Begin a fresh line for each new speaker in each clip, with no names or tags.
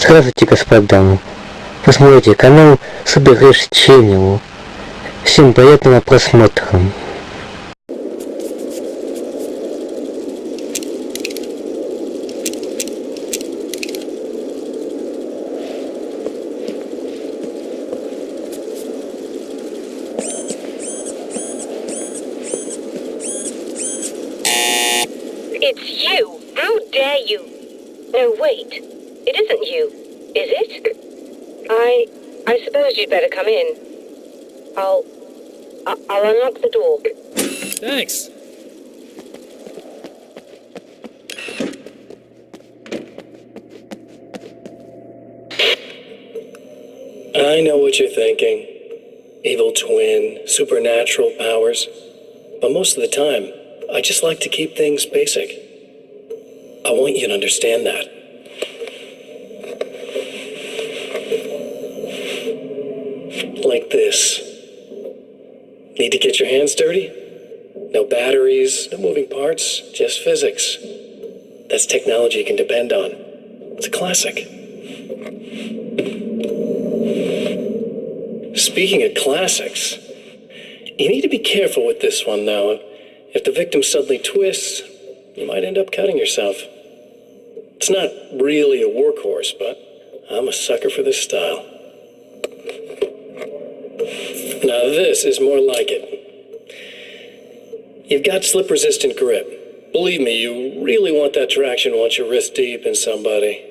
Здравствуйте, господа. Вы смотрите канал «События». Всем приятного просмотра.
It's you! How dare you! No, wait. It isn't you, is it? I suppose you'd better come in. I'll unlock the door.
Thanks.
I know what you're thinking. Evil twin, supernatural powers. But most of the time, I just like to keep things basic. I want you to understand that. Like this. Need to get your hands dirty? No batteries, no moving parts, just physics. That's technology you can depend on. It's a classic. Speaking of classics, you need to be careful with this one, though. If the victim suddenly twists, you might end up cutting yourself. It's not really a workhorse, but I'm a sucker for this style. Now this is more like it. You've got slip-resistant grip. Believe me, you really want that traction once you're wrist deep in somebody.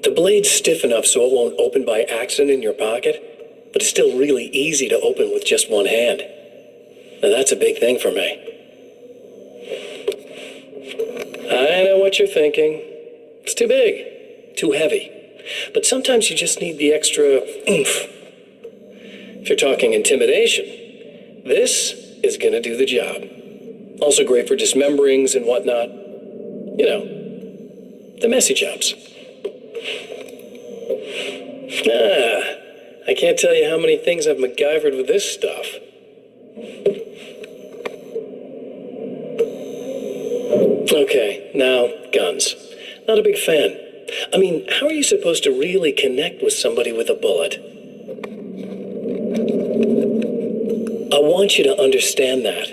The blade's stiff enough so it won't open by accident in your pocket, but it's still really easy to open with just one hand. Now that's a big thing for me. I know what you're thinking. It's too big, too heavy. But sometimes you just need the extra oomph. If you're talking intimidation, this is gonna do the job. Also great for dismemberings and whatnot. You know, the messy jobs. I can't tell you how many things I've MacGyvered with this stuff. Okay, now, guns. Not a big fan. I mean, how are you supposed to really connect with somebody with a bullet? I want you to understand that.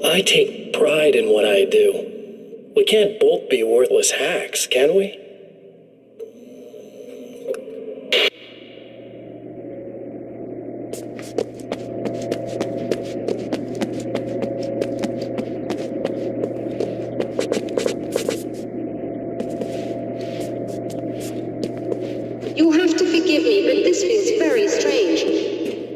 I take pride in what I do. We can't both be worthless hacks, can we?
You'll have to forgive me, but this feels very strange.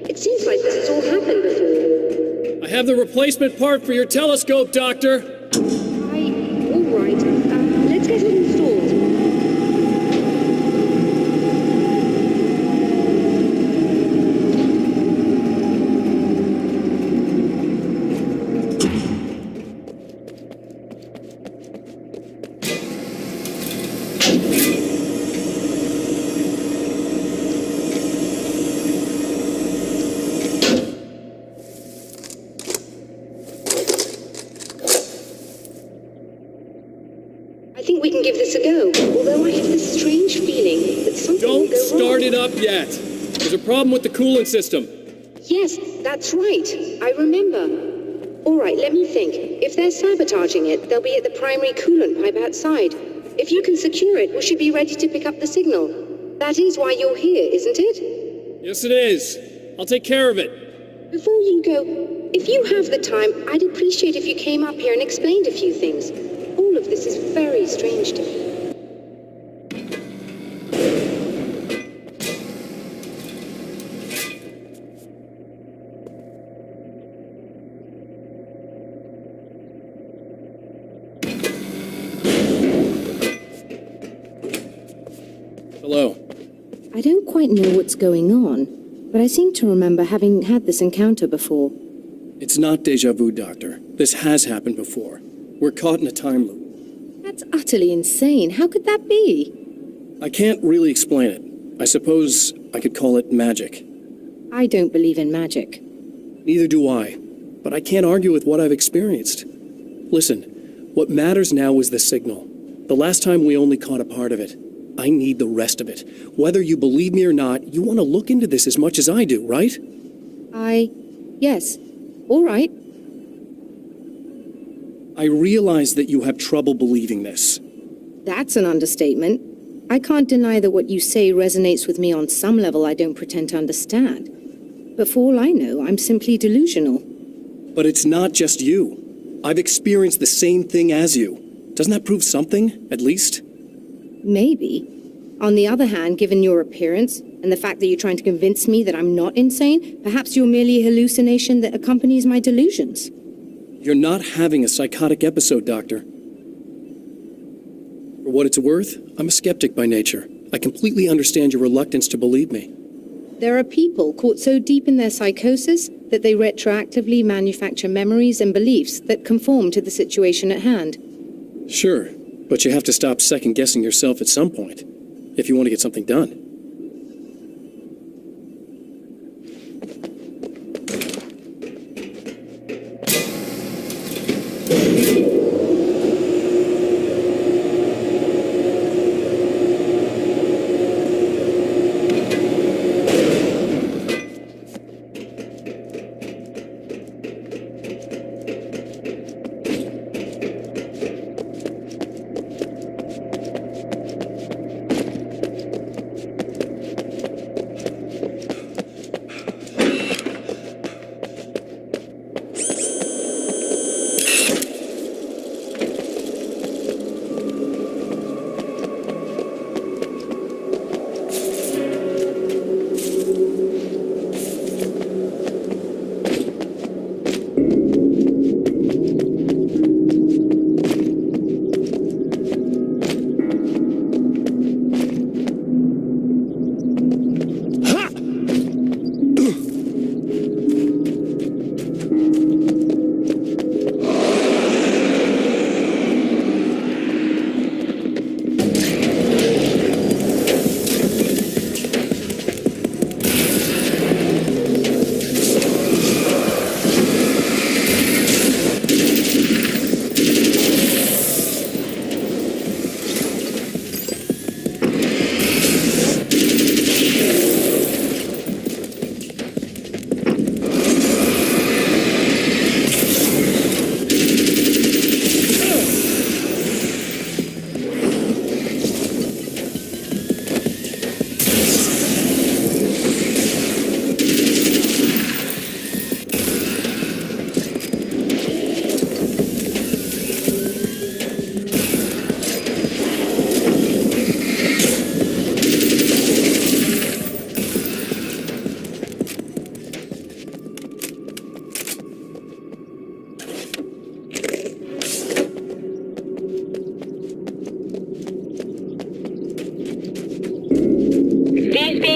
It seems like this has all happened before.
I have the replacement part for your telescope, Doctor.
All right. Let's get it installed. I think we can give this a go, although I have this strange feeling that something will
Don't
go
start
wrong.
it up yet. There's a problem with the coolant system.
Yes, that's right. I remember. All right, let me think. If they're sabotaging it, they'll be at the primary coolant pipe outside. If you can secure it, we should be ready to pick up the signal. That is why you're here, isn't it?
Yes, it is. I'll take care of it.
Before you go, if you have the time, I'd appreciate if you came up here and explained a few things. All of this is very strange to me.
Hello.
I don't quite know what's going on, but I seem to remember having had this encounter before.
It's not deja vu, Doctor. This has happened before. We're caught in a time loop.
That's utterly insane. How could that be?
I can't really explain it. I suppose I could call it magic.
I don't believe in magic.
Neither do I, but I can't argue with what I've experienced. Listen, what matters now is the signal. The last time we only caught a part of it. I need the rest of it. Whether you believe me or not, you want to look into this as much as I do, right?
Yes. All right.
I realize that you have trouble believing this.
That's an understatement. I can't deny that what you say resonates with me on some level I don't pretend to understand. But for all I know, I'm simply delusional.
But it's not just you. I've experienced the same thing as you. Doesn't that prove something, at least?
Maybe. On the other hand, given your appearance, and the fact that you're trying to convince me that I'm not insane, perhaps you're merely a hallucination that accompanies my delusions.
You're not having a psychotic episode, Doctor. For what it's worth, I'm a skeptic by nature. I completely understand your reluctance to believe me.
There are people caught so deep in their psychosis that they retroactively manufacture memories and beliefs that conform to the situation at hand.
Sure, but you have to stop second-guessing yourself at some point, if you want to get something done.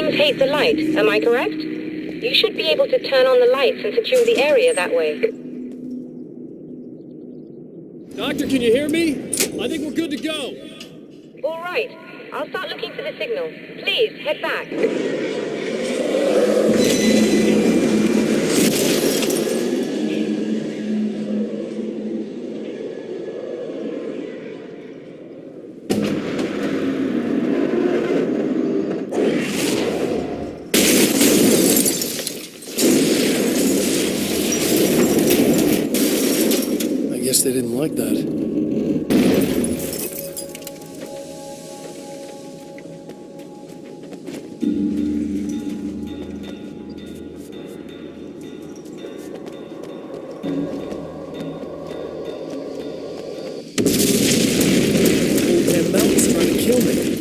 Hate the light, am I correct? You should be able to turn on the lights and secure the area that way.
Doctor, can you hear me? I think we're good to go.
All right. I'll start looking for the signal. Please, head back.
They didn't like that. That mountain's trying to kill me.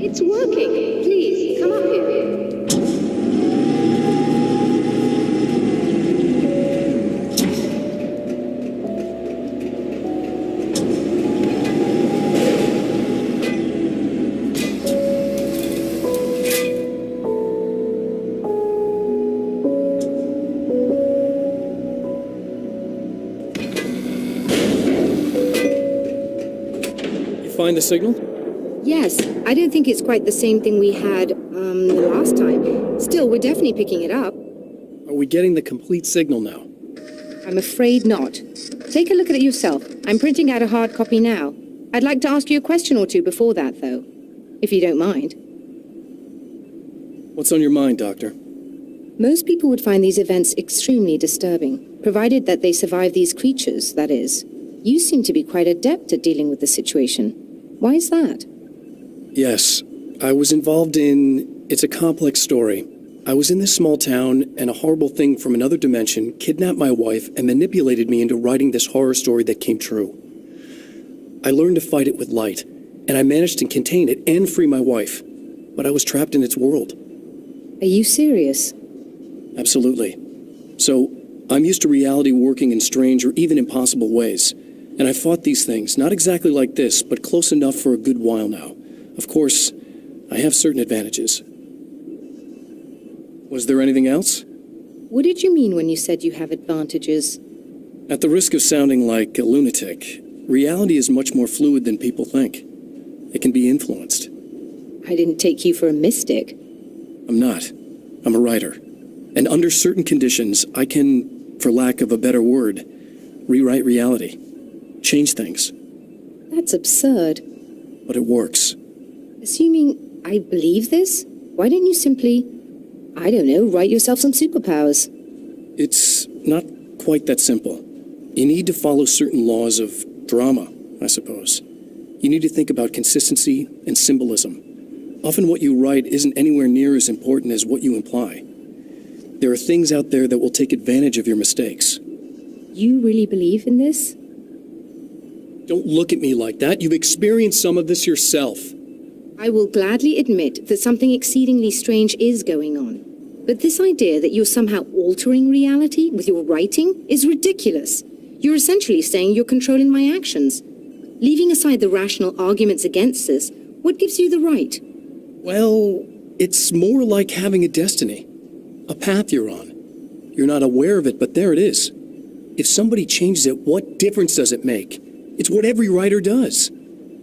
It's working. Please, come up here.
You find the signal?
Yes, I don't think it's quite the same thing we had, the last time. Still, we're definitely picking it up.
Are we getting the complete signal now?
I'm afraid not. Take a look at it yourself. I'm printing out a hard copy now. I'd like to ask you a question or two before that, though, if you don't mind.
What's on your mind, Doctor?
Most people would find these events extremely disturbing, provided that they survive these creatures, that is. You seem to be quite adept at dealing with the situation. Why is that?
Yes, I was involved in... It's a complex story. I was in this small town, and a horrible thing from another dimension kidnapped my wife and manipulated me into writing this horror story that came true. I learned to fight it with light, and I managed to contain it and free my wife. But I was trapped in its world.
Are you serious?
Absolutely. So, I'm used to reality working in strange or even impossible ways. And I fought these things, not exactly like this, but close enough for a good while now. Of course, I have certain advantages. Was there anything else?
What did you mean when you said you have advantages?
At the risk of sounding like a lunatic, reality is much more fluid than people think. It can be influenced.
I didn't take you for a mystic.
I'm not. I'm a writer. And under certain conditions, I can, for lack of a better word, rewrite reality. Change things.
That's absurd.
But it works.
Assuming I believe this, why don't you simply, I don't know, write yourself some superpowers?
It's not quite that simple. You need to follow certain laws of drama, I suppose. You need to think about consistency and symbolism. Often what you write isn't anywhere near as important as what you imply. There are things out there that will take advantage of your mistakes.
You really believe in this?
Don't look at me like that. You've experienced some of this yourself.
I will gladly admit that something exceedingly strange is going on. But this idea that you're somehow altering reality with your writing is ridiculous. You're essentially saying you're controlling my actions. Leaving aside the rational arguments against this, what gives you the right?
Well, it's more like having a destiny. A path you're on. You're not aware of it, but there it is. If somebody changes it, what difference does it make? It's what every writer does.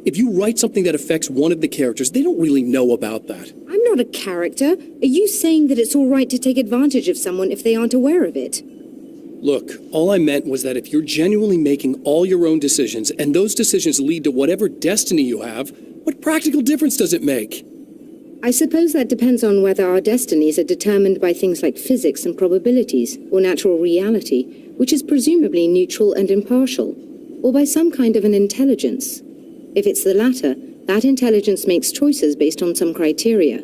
If you write something that affects one of the characters, they don't really know about that.
I'm not a character. Are you saying that it's all right to take advantage of someone if they aren't aware of it?
Look, all I meant was that if you're genuinely making all your own decisions, and those decisions lead to whatever destiny you have, what practical difference does it make?
I suppose that depends on whether our destinies are determined by things like physics and probabilities, or natural reality, which is presumably neutral and impartial, or by some kind of an intelligence. If it's the latter, that intelligence makes choices based on some criteria.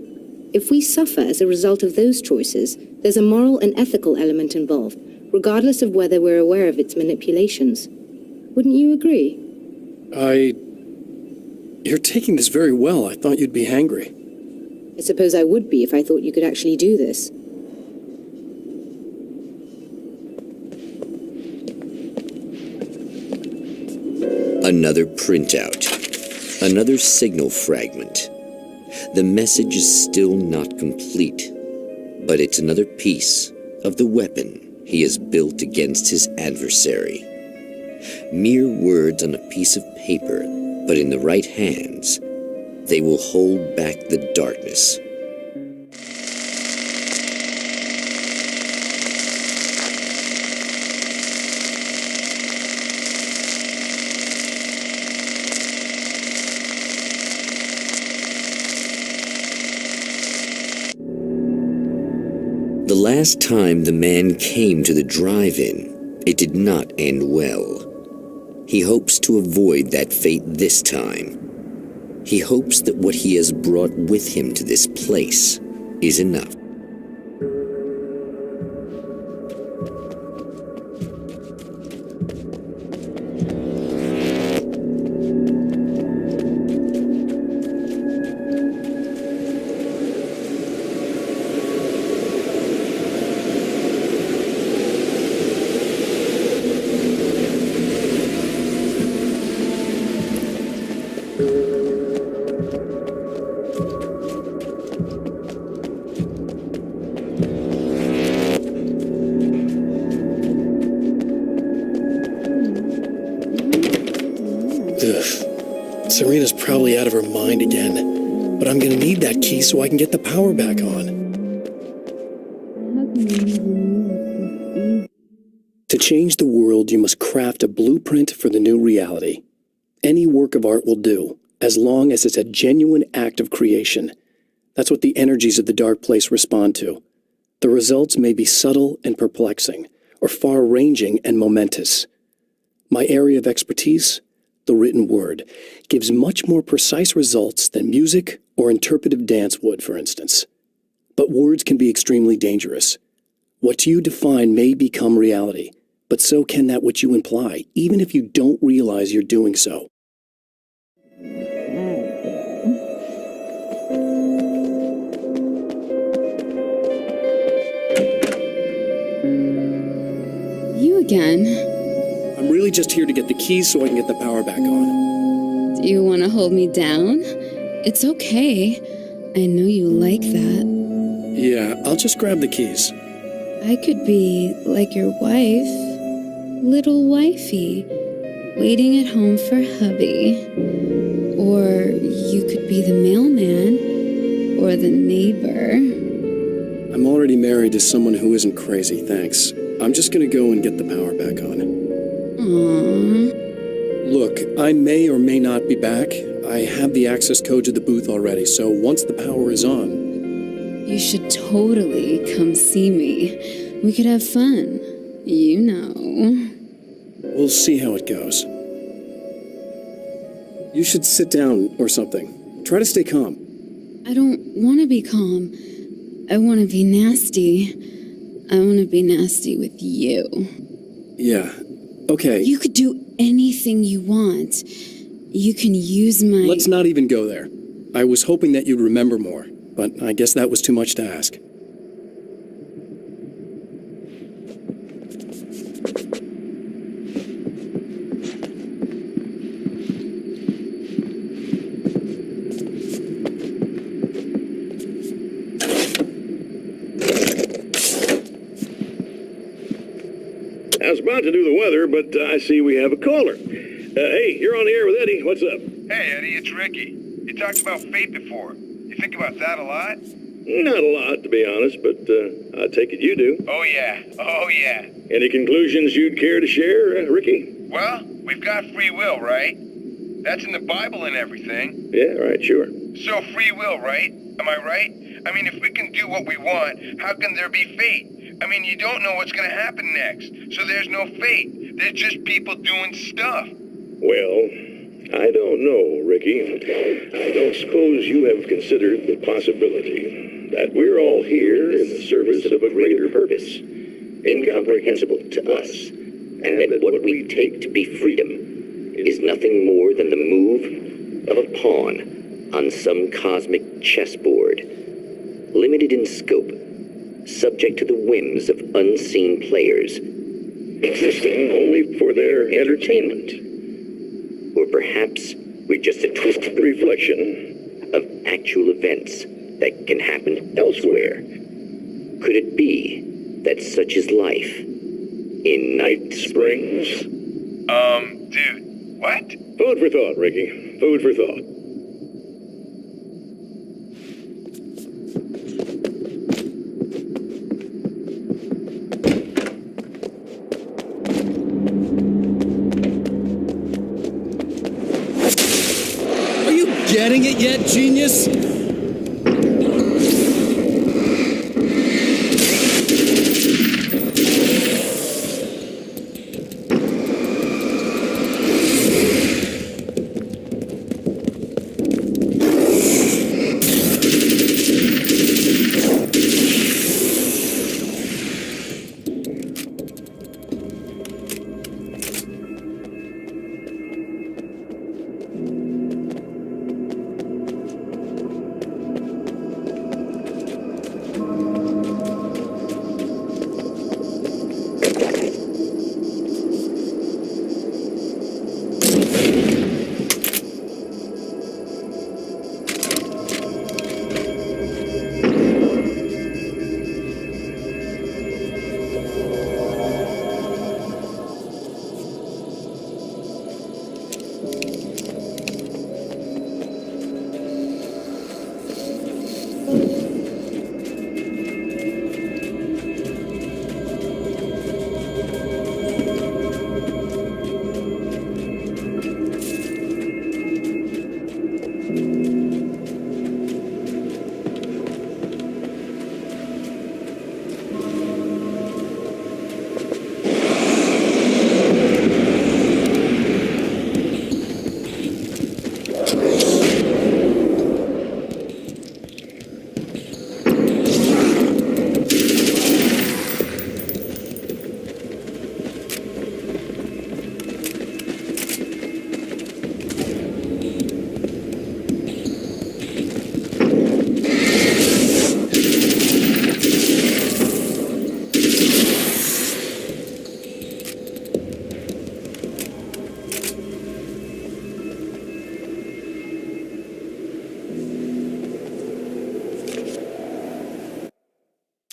If we suffer as a result of those choices, there's a moral and ethical element involved, regardless of whether we're aware of its manipulations. Wouldn't you agree?
You're taking this very well. I thought you'd be angry.
I suppose I would be if I thought you could actually do this.
Another printout. Another signal fragment. The message is still not complete. But it's another piece of the weapon he has built against his adversary. Mere words on a piece of paper, but in the right hands, they will hold back the darkness. The last time the man came to the drive-in, it did not end well. He hopes to avoid that fate this time. He hopes that what he has brought with him to this place is enough.
Serena's probably out of her mind again, but I'm gonna need that key so I can get the power back on. To change the world, you must craft a blueprint for the new reality. Any work of art will do, as long as it's a genuine act of creation. That's what the energies of the dark place respond to. The results may be subtle and perplexing, or far-ranging and momentous. My area of expertise, the written word, gives much more precise results than music or interpretive dance would, for instance. But words can be extremely dangerous. What you define may become reality, but so can that which you imply, even if you don't realize you're doing so.
You again?
I'm really just here to get the keys so I can get the power back on.
Do you want to hold me down? It's okay. I know you like that.
Yeah, I'll just grab the keys.
I could be like your wife, little wifey, waiting at home for hubby. Or you could be the mailman, or the neighbor.
I'm already married to someone who isn't crazy, thanks. I'm just gonna go and get the power back on.
Aww.
Look, I may or may not be back. I have the access code to the booth already, so once the power is on...
You should totally come see me. We could have fun. You know.
We'll see how it goes. You should sit down or something. Try to stay calm.
I don't want to be calm. I want to be nasty. I want to be nasty with you.
Yeah, okay.
You could do anything you want. You can use my...
Let's not even go there. I was hoping that you'd remember more, but I guess that was too much to ask.
I was about to do the weather, but I see we have a caller. Hey, you're on the air with Eddie. What's up?
Hey, Eddie, it's Ricky. You talked about fate before. You think about that a lot?
Not a lot, to be honest, but I take it you do.
Oh, yeah. Oh, yeah.
Any conclusions you'd care to share, Ricky?
Well, we've got free will, right? That's in the Bible and everything.
Yeah, right, sure.
So free will, right? Am I right? I mean, if we can do what we want, how can there be fate? I mean, you don't know what's going to happen next, so there's no fate. There's just people doing stuff.
Well, I don't know, Ricky. I don't suppose you have considered the possibility that we're all here in the service of a greater purpose, incomprehensible to us, and that what we take to be freedom is nothing more than the move of a pawn on some cosmic chessboard, limited in scope, subject to the whims of unseen players, existing only for their entertainment. Or perhaps we're just a twisted reflection of actual events that can happen elsewhere.
Could it be that such is life? In
Night Springs?
Dude, what?
Food for thought, Ricky. Food for thought.
Are you getting it yet, genius?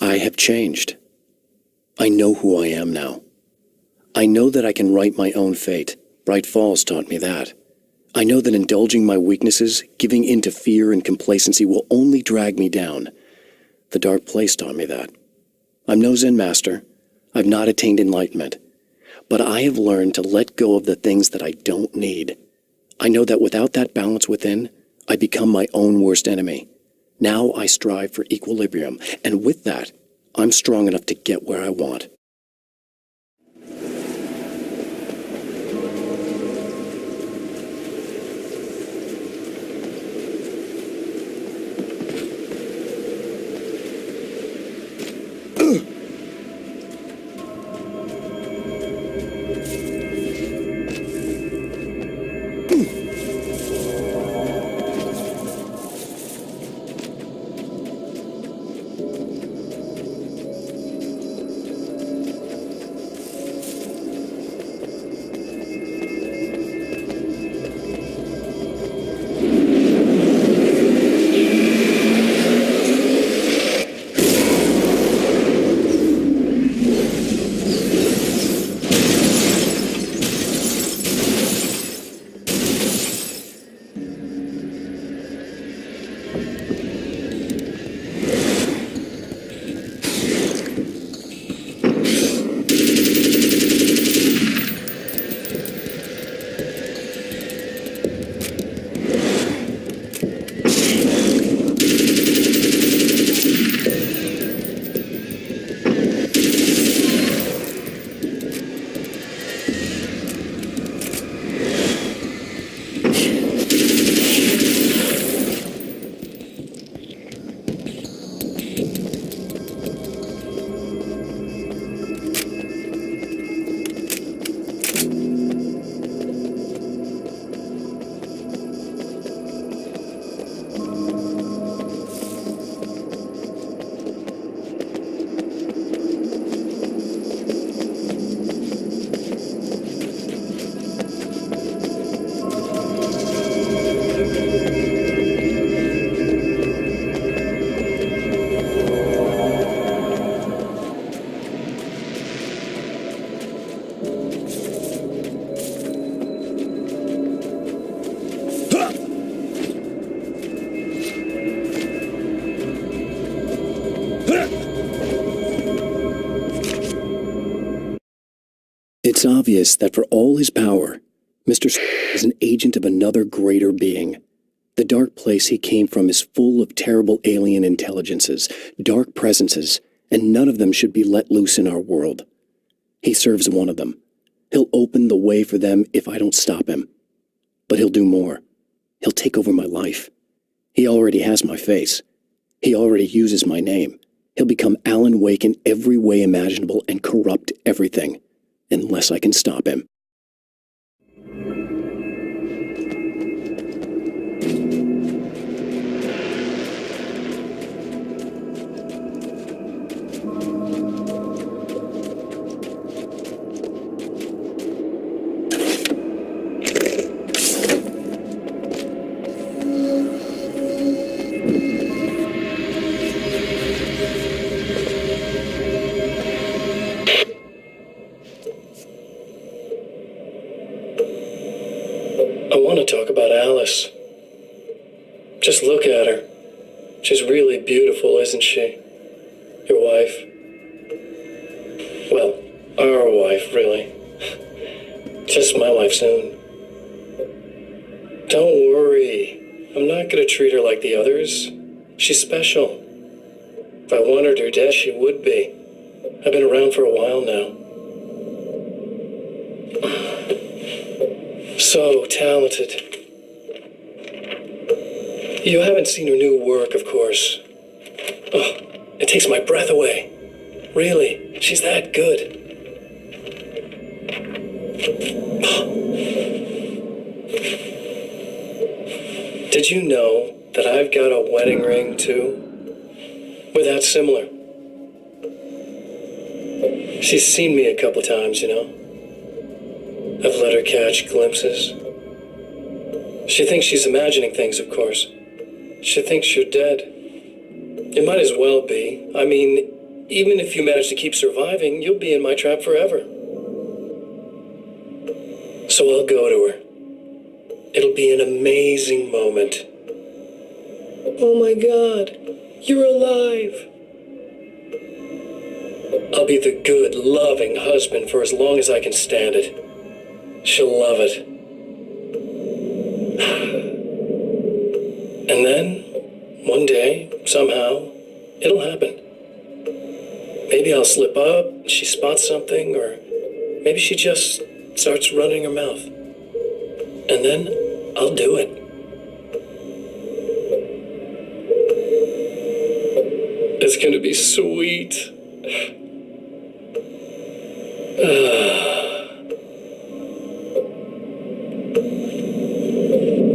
I have changed. I know who I am now. I know that I can write my own fate. Bright Falls taught me that. I know that indulging my weaknesses, giving in to fear and complacency will only drag me down. The Dark Place taught me that. I'm no Zen master. I've not attained enlightenment. But I have learned to let go of the things that I don't need. I know that without that balance within, I become my own worst enemy. Now I strive for equilibrium, and with that, I'm strong enough to get where I want. It's obvious that for all his power, Mr. is an agent of another greater being. The dark place he came from is full of terrible alien intelligences, dark presences, and none of them should be let loose in our world. He serves one of them. He'll open the way for them if I don't stop him. But he'll do more. He'll take over my life. He already has my face. He already uses my name. He'll become Alan Wake in every way imaginable and corrupt everything, unless I can stop him.
I want to talk about Alice. Just look at her. She's really beautiful, isn't she? Your wife. Well, our wife, really. Just my wife soon. Don't worry. I'm not going to treat her like the others. She's special. If I wanted her dead, she would be. I've been around for a while now. So talented. You haven't seen her new work, of course. Oh, it takes my breath away. Really, she's that good. Did you know that I've got a wedding ring, too? We're that similar. She's seen me a couple times, you know. I've let her catch glimpses. She thinks she's imagining things, of course. She thinks you're dead. It might as well be. I mean, even if you manage to keep surviving, you'll be in my trap forever. So I'll go to her. It'll be an amazing moment. Oh my God, you're alive. I'll be the good, loving husband for as long as I can stand it. She'll love it. And then, one day, somehow, it'll happen. Maybe I'll slip up, she spots something, or maybe she just starts running her mouth. And then, I'll do it. It's gonna be sweet.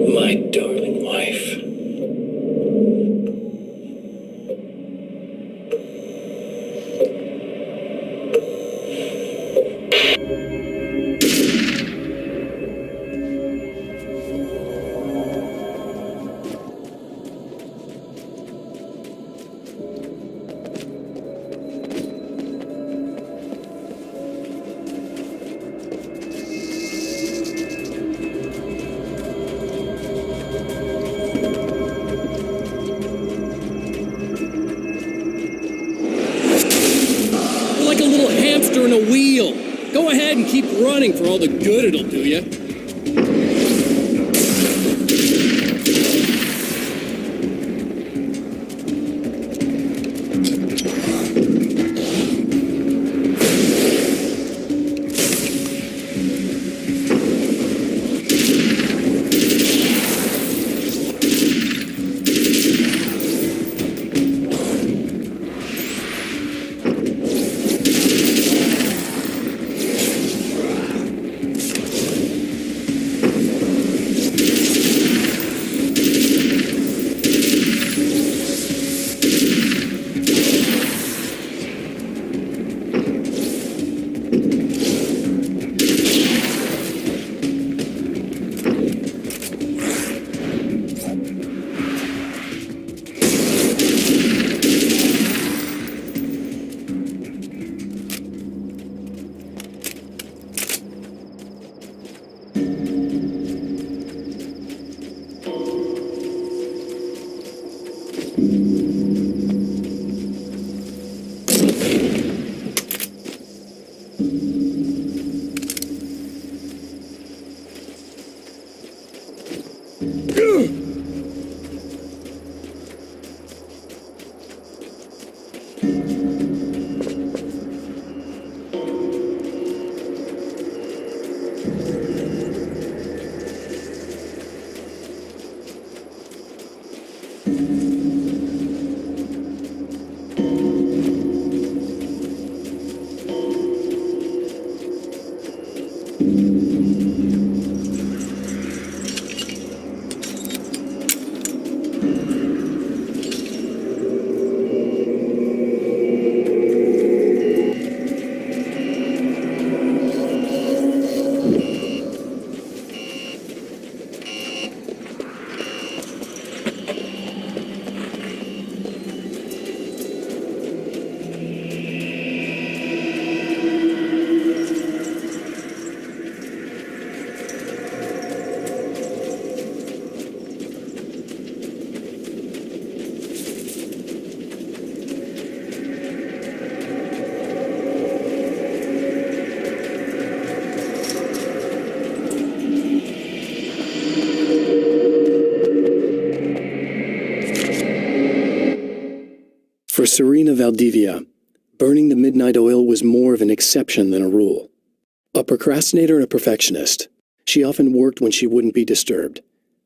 My darling wife.
In a wheel. Go ahead and keep running for all the good it'll do you.
Serena Valdivia, burning the midnight oil was more of an exception than a rule. A procrastinator and a perfectionist, she often worked when she wouldn't be disturbed.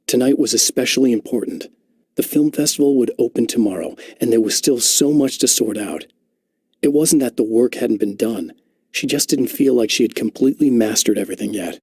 Tonight was especially important. The film festival would open tomorrow, and there was still so much to sort out. It wasn't that the work hadn't been done. She just didn't feel like she had completely mastered everything yet.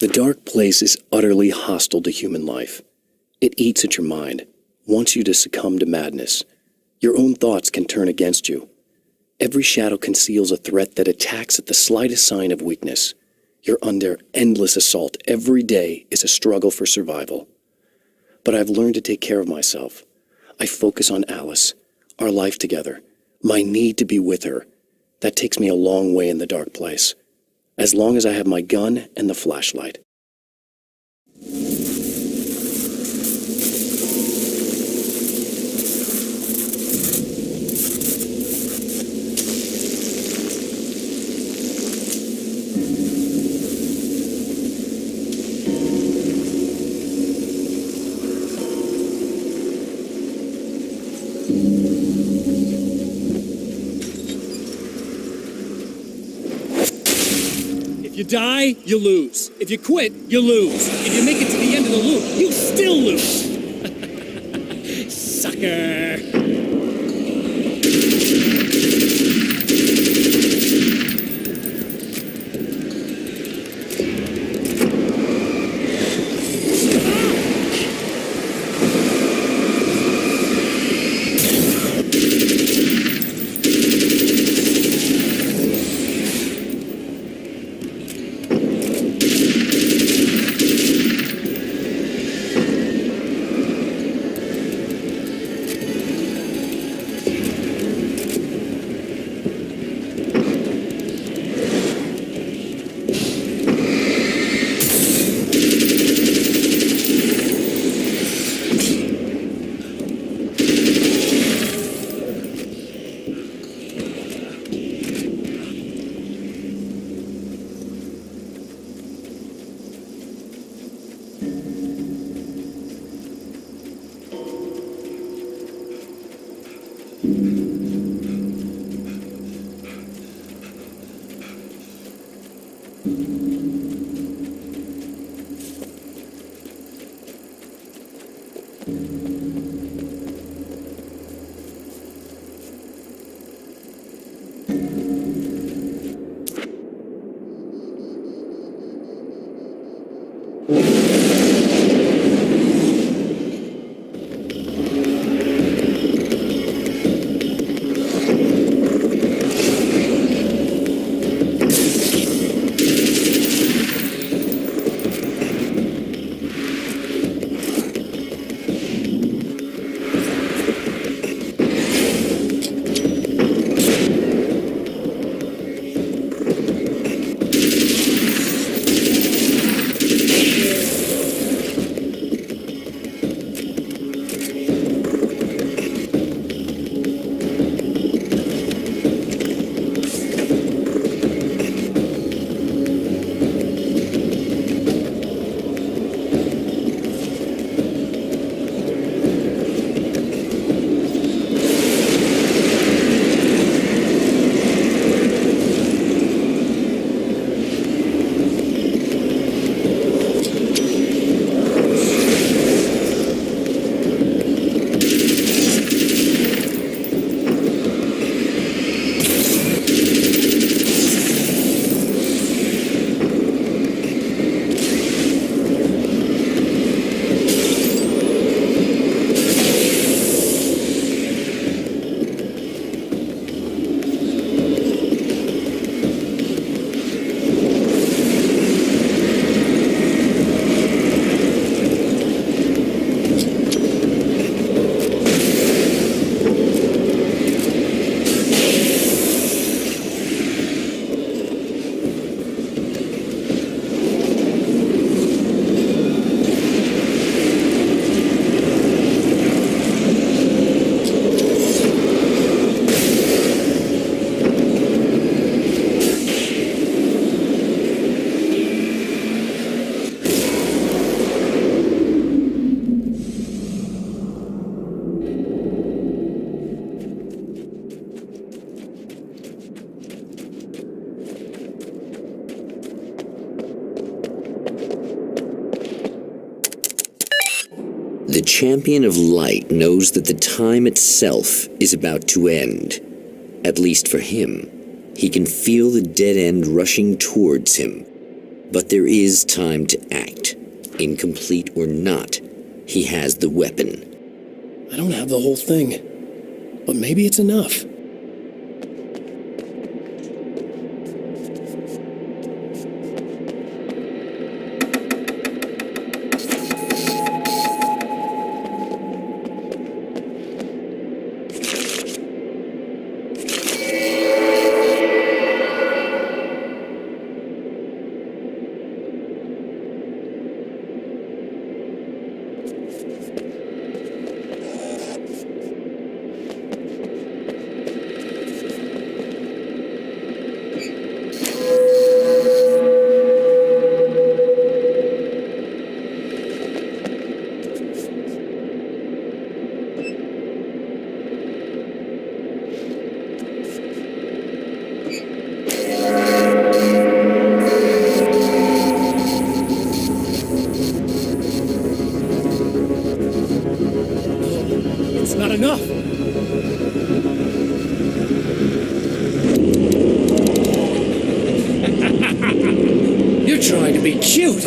The dark place is utterly hostile to human life. It eats at your mind, wants you to succumb to madness. Your own thoughts can turn against you. Every shadow conceals a threat that attacks at the slightest sign of weakness. You're under endless assault. Every day is a struggle for survival. But I've learned to take care of myself. I focus on Alice, our life together, my need to be with her. That takes me a long way in the dark place. As long as I have my gun and the flashlight.
If you die, you lose. If you quit, you lose. If you make it to the end of the loop, you still lose. Sucker.
The champion of light knows that the time itself is about to end. At least for him. He can feel the dead end rushing towards him. But there is time to act. Incomplete or not, he has the weapon.
I don't have the whole thing, but maybe it's enough.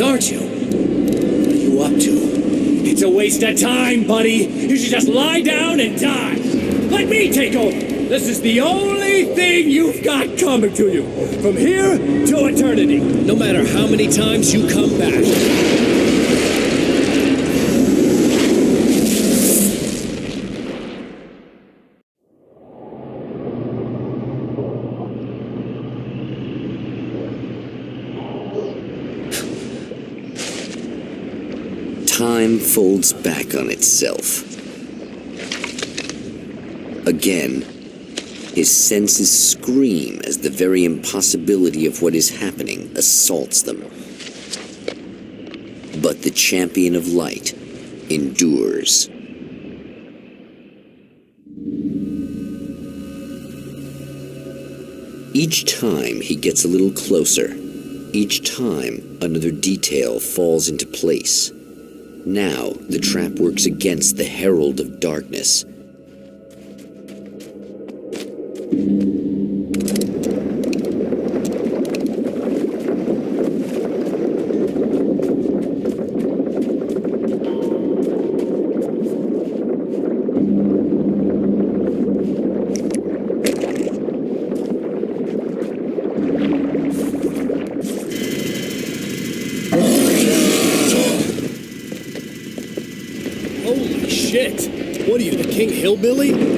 Aren't you? What are you up to? It's a waste of time, buddy. You should just lie down and die. Let me take over. This is the only thing you've got coming to you. From here to eternity. No matter how many times you come back.
Time folds back on itself. Again, his senses scream as the very impossibility of what is happening assaults them. But the champion of light endures. Each time he gets a little closer. Each time another detail falls into place. Now the trap works against the herald of darkness.
Holy shit! What are you, the King Hillbilly?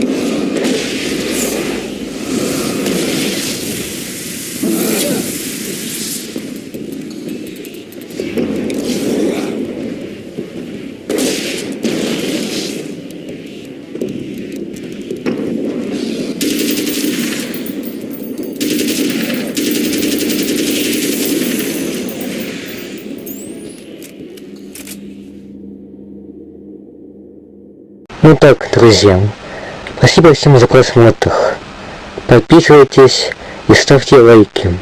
Ну так, друзья, спасибо всем за просмотр. Подписывайтесь и ставьте лайки.